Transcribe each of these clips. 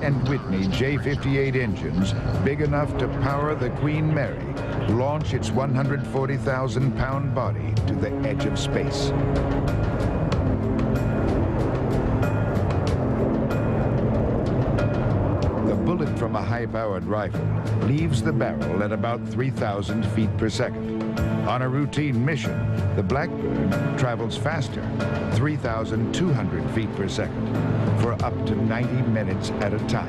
and Whitney J-58 engines, big enough to power the Queen Mary, launch its 140,000-pound body to the edge of space. The bullet from a high-powered rifle leaves the barrel at about 3,000 feet per second. On a routine mission, the Blackbird travels faster, 3,200 feet per second, for up to 90 minutes at a time.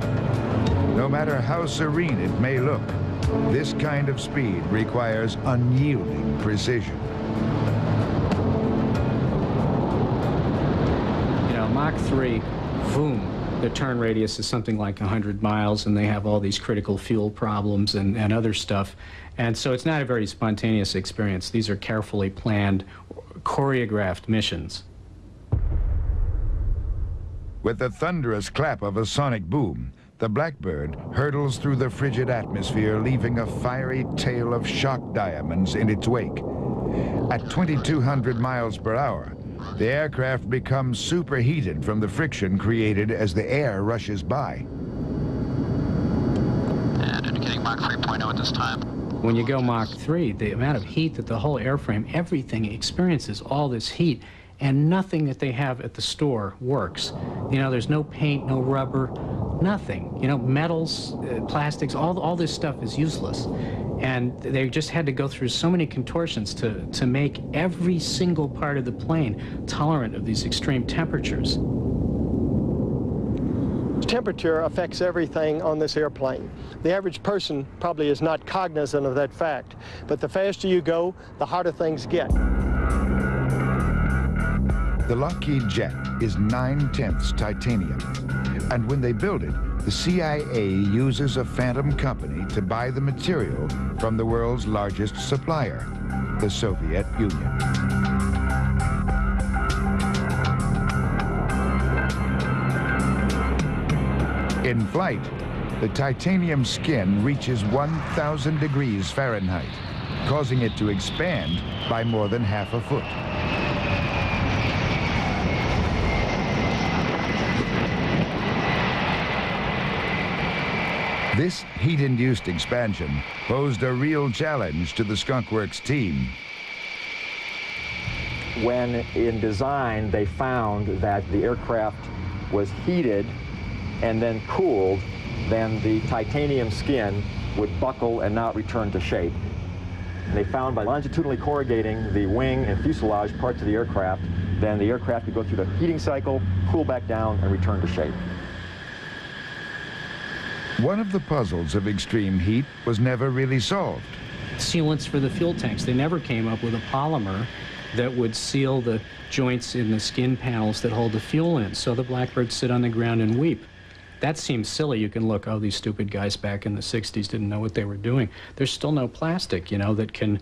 No matter how serene it may look, this kind of speed requires unyielding precision. You know, Mach 3, boom. The turn radius is something like 100 miles, and they have all these critical fuel problems and other stuff. And so it's not a very spontaneous experience. These are carefully planned, choreographed missions. With the thunderous clap of a sonic boom, the Blackbird hurtles through the frigid atmosphere, leaving a fiery tail of shock diamonds in its wake. At 2,200 miles per hour, the aircraft becomes superheated from the friction created as the air rushes by. And indicating Mach 3.0 at this time. When you go Mach 3, the amount of heat that the whole airframe, everything experiences all this heat, and nothing that they have at the store works. You know, there's no paint, no rubber, nothing. You know, metals, plastics, all this stuff is useless. And they just had to go through so many contortions to make every single part of the plane tolerant of these extreme temperatures. Temperature affects everything on this airplane. The average person probably is not cognizant of that fact, but the faster you go, the harder things get. The Lockheed jet is 9/10 titanium, and when they build it, the CIA uses a phantom company to buy the material from the world's largest supplier, the Soviet Union. In flight, the titanium skin reaches 1,000 degrees Fahrenheit, causing it to expand by more than half a foot. This heat-induced expansion posed a real challenge to the Skunk Works team. When in design they found that the aircraft was heated and then cooled, then the titanium skin would buckle and not return to shape. And they found by longitudinally corrugating the wing and fuselage parts of the aircraft, then the aircraft could go through the heating cycle, cool back down, and return to shape. One of the puzzles of extreme heat was never really solved. Sealants for the fuel tanks. They never came up with a polymer that would seal the joints in the skin panels that hold the fuel in. So the Blackbirds sit on the ground and weep. That seems silly. You can look, oh, these stupid guys back in the 60s didn't know what they were doing. There's still no plastic, you know, that can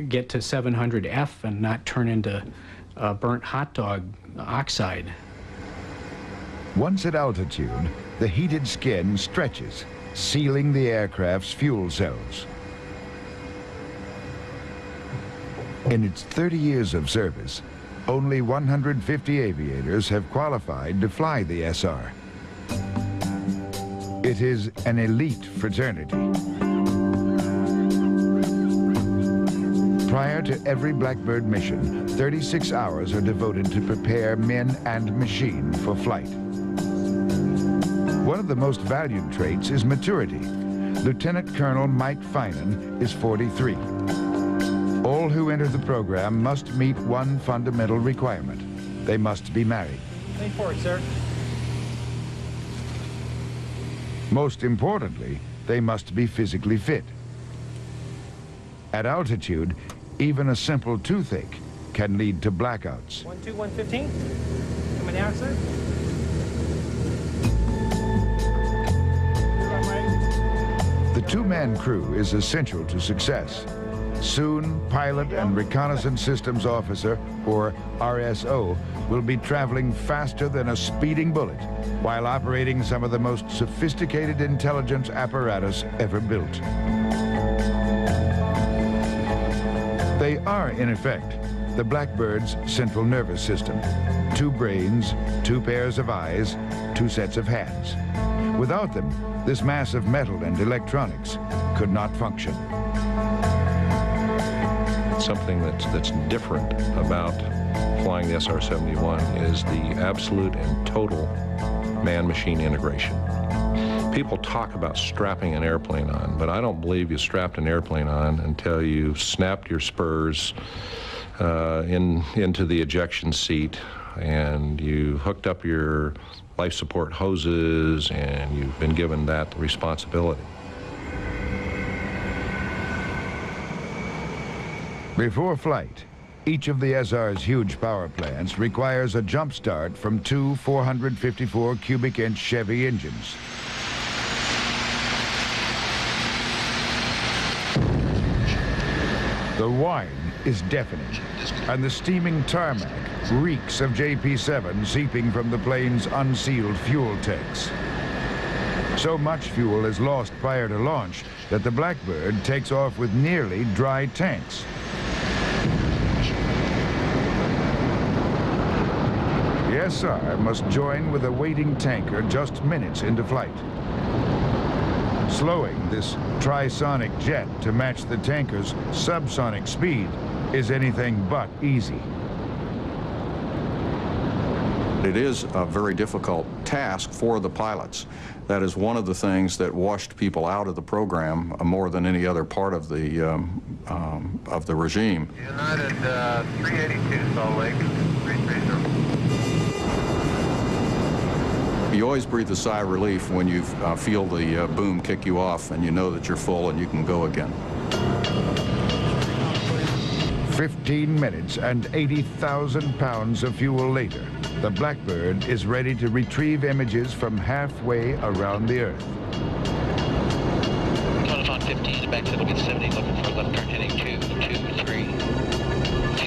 get to 700F and not turn into burnt hot dog oxide. Once at altitude, the heated skin stretches, sealing the aircraft's fuel cells. In its 30 years of service, only 150 aviators have qualified to fly the SR. It is an elite fraternity. Prior to every Blackbird mission, 36 hours are devoted to prepare men and machine for flight. One of the most valued traits is maturity. Lieutenant Colonel Mike Finan is 43. All who enter the program must meet one fundamental requirement. They must be married. Lean forward, sir. Most importantly, they must be physically fit. At altitude, even a simple toothache can lead to blackouts. 12115. Coming down, sir. The two-man crew is essential to success. Soon, pilot and reconnaissance systems officer, or RSO, will be traveling faster than a speeding bullet while operating some of the most sophisticated intelligence apparatus ever built. They are, in effect, the Blackbird's central nervous system. 2 brains, 2 pairs of eyes, 2 sets of hands. Without them, this mass of metal and electronics could not function. Something that's different about flying the SR-71 is the absolute and total man-machine integration. People talk about strapping an airplane on, but I don't believe you strapped an airplane on until you snapped your spurs into the ejection seat, and you hooked up your life support hoses, and you've been given that responsibility. Before flight, each of the SR's huge power plants requires a jump start from two 454 cubic inch Chevy engines. The whine is deafening, and the steaming tarmac reeks of JP-7 seeping from the plane's unsealed fuel tanks. So much fuel is lost prior to launch that the Blackbird takes off with nearly dry tanks. The SR must join with a waiting tanker just minutes into flight. Slowing this trisonic jet to match the tanker's subsonic speed is anything but easy. It is a very difficult task for the pilots. That is one of the things that washed people out of the program more than any other part of the regime. United 382 Salt Lake 330. You always breathe a sigh of relief when you feel the boom kick you off and you know that you're full and you can go again. 15 minutes and 80,000 pounds of fuel later, the Blackbird is ready to retrieve images from halfway around the Earth. Telephone 15, back to 70, looking for left turn heading 223.